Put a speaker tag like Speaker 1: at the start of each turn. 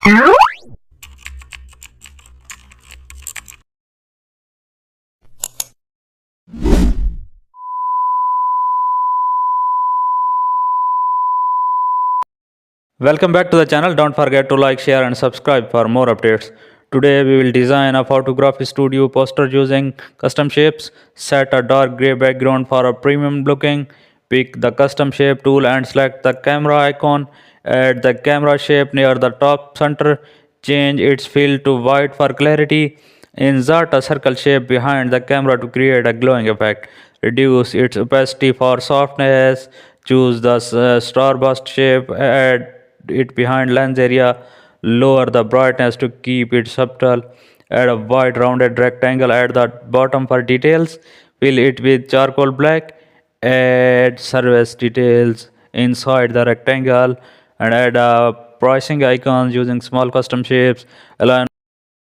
Speaker 1: Welcome back to the channel. Don't forget to like, share and subscribe for more updates. Today we will design a photography studio poster using custom shapes. Set a dark gray background for a premium looking. Pick the custom shape tool and select the camera icon. Add the camera shape near the top center. Change its fill to white for clarity. Insert a circle shape behind the camera to create a glowing effect. Reduce its opacity for softness. Choose the starburst shape. Add it behind lens area. Lower the brightness to keep it subtle. Add a white rounded rectangle at the bottom for details. Fill it with charcoal black. Add service details inside the rectangle and add a pricing icons using small custom shapes. Align